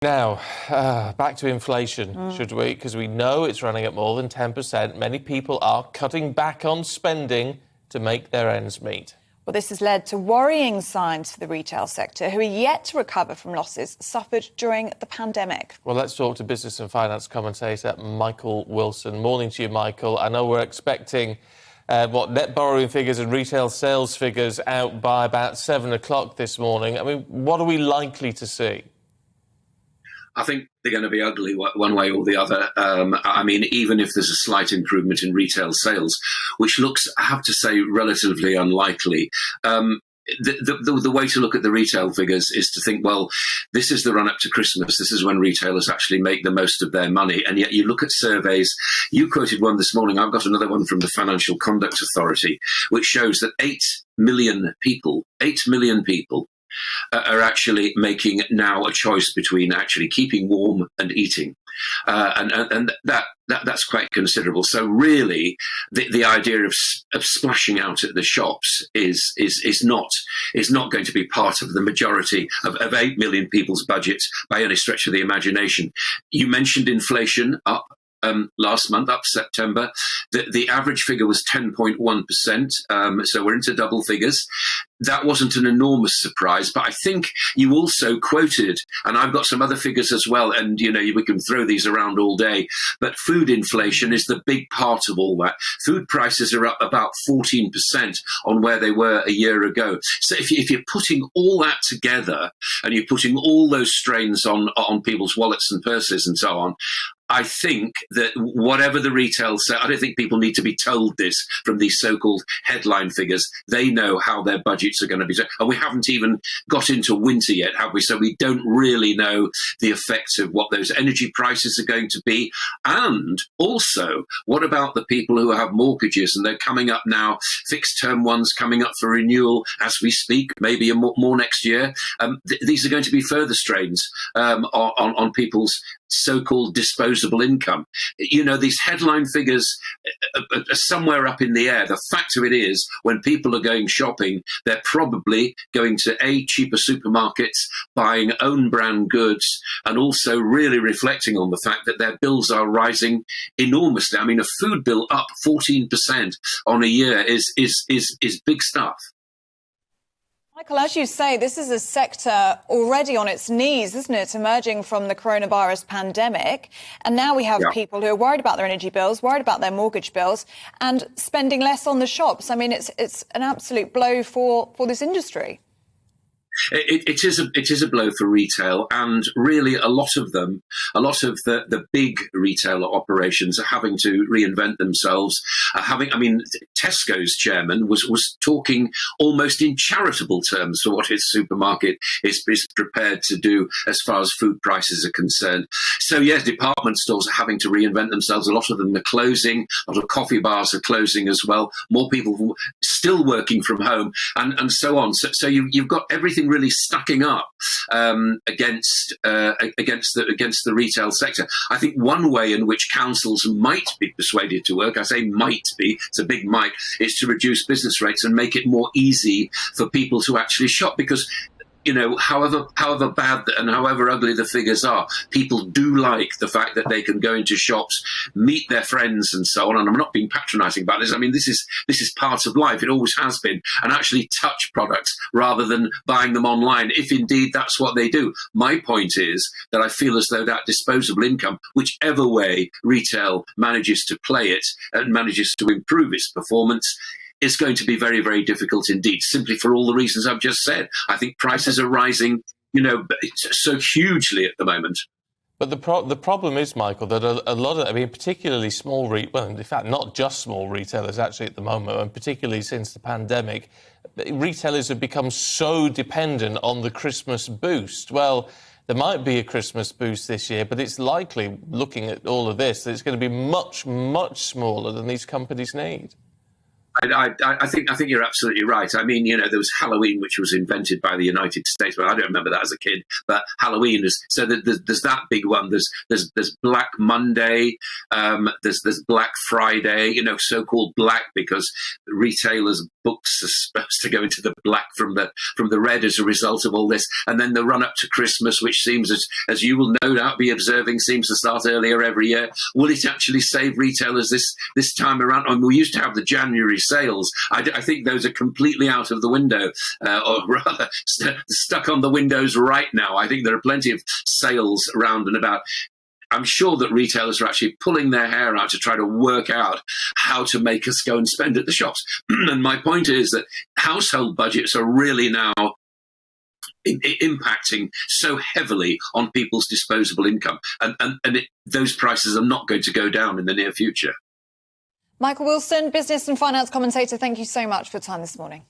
Now, back to inflation, should we? Because we know it's running at more than 10%. Many people are cutting back on spending to make their ends meet. Well, this has led to worrying signs for the retail sector, who are yet to recover from losses suffered during the pandemic. Well, let's talk to business and finance commentator Michael Wilson. Morning to you, Michael. I know we're expecting net borrowing figures and retail sales figures out by about 7 o'clock this morning. I mean, what are we likely to see? I think they're going to be ugly one way or the other. I mean, even if there's a slight improvement in retail sales, which looks, I have to say, relatively unlikely. The way to look at the retail figures is to think, well, this is the run up to Christmas. This is when retailers actually make the most of their money. And yet you look at surveys. You quoted one this morning. I've got another one from the Financial Conduct Authority, which shows that 8 million people are actually making now a choice between actually keeping warm and eating. And that's quite considerable. So really, the idea of splashing out at the shops is not going to be part of the majority of 8 million people's budgets by any stretch of the imagination. You mentioned inflation up. Last month, up September, the average figure was 10.1%. So we're into double figures. That wasn't an enormous surprise, but I think you also quoted, and I've got some other figures as well, and we can throw these around all day, but food inflation is the big part of all that. Food prices are up about 14% on where they were a year ago. So if you're putting all that together and you're putting all those strains on people's wallets and purses and so on, I think that whatever the retail say, I don't think people need to be told this from these so-called headline figures. They know how their budgets are going to be. And we haven't even got into winter yet, have we? So we don't really know the effects of what those energy prices are going to be. And also, what about the people who have mortgages and they're coming up now, fixed term ones coming up for renewal as we speak, maybe more next year. These are going to be further strains on people's so-called disposable income. These headline figures are somewhere up in the air. The fact of it is, when people are going shopping, they're probably going to cheaper supermarkets, buying own brand goods, and also really reflecting on the fact that their bills are rising enormously. I mean, a food bill up 14% on a year is big stuff. Michael, as you say, this is a sector already on its knees, isn't it, emerging from the coronavirus pandemic. And now we have people who are worried about their energy bills, worried about their mortgage bills, and spending less on the shops. I mean, it's an absolute blow for this industry. It is a blow for retail, and really a lot of the big retail operations are having to reinvent themselves. Tesco's chairman was talking almost in charitable terms for what his supermarket is prepared to do as far as food prices are concerned. So yes, department stores are having to reinvent themselves. A lot of them are closing. A lot of coffee bars are closing as well. More people still working from home, and so on. So you've got everything really stacking up against the retail sector. I think one way in which councils might be persuaded to work, I say might be, it's a big might, is to reduce business rates and make it more easy for people to actually shop, because however bad and however ugly the figures are, people do like the fact that they can go into shops, meet their friends and so on. And I'm not being patronising about this. I mean, this is part of life. It always has been. And actually touch products rather than buying them online, if indeed that's what they do. My point is that I feel as though that disposable income, whichever way retail manages to play it and manages to improve its performance, is going to be very, very difficult indeed, simply for all the reasons I've just said. I think prices are rising, so hugely at the moment. But the problem is, Michael, that a lot of, particularly small in fact, not just small retailers actually at the moment, and particularly since the pandemic, retailers have become so dependent on the Christmas boost. Well, there might be a Christmas boost this year, but it's likely, looking at all of this, that it's going to be much, much smaller than these companies need. I think you're absolutely right. I mean, there was Halloween, which was invented by the United States, but I don't remember that as a kid. But Halloween is so there's that big one. There's Black Monday. There's Black Friday. So-called black because retailers' books are supposed to go into the black from the red as a result of all this. And then the run up to Christmas, which seems, as you will no doubt be observing, seems to start earlier every year. Will it actually save retailers this time around? I mean, we used to have the January sales. I think those are completely out of the window, or rather stuck on the windows right now. I think there are plenty of sales around and about. I'm sure that retailers are actually pulling their hair out to try to work out how to make us go and spend at the shops. And my point is that household budgets are really now impacting so heavily on people's disposable income. And those prices are not going to go down in the near future. Michael Wilson, business and finance commentator, thank you so much for your time this morning.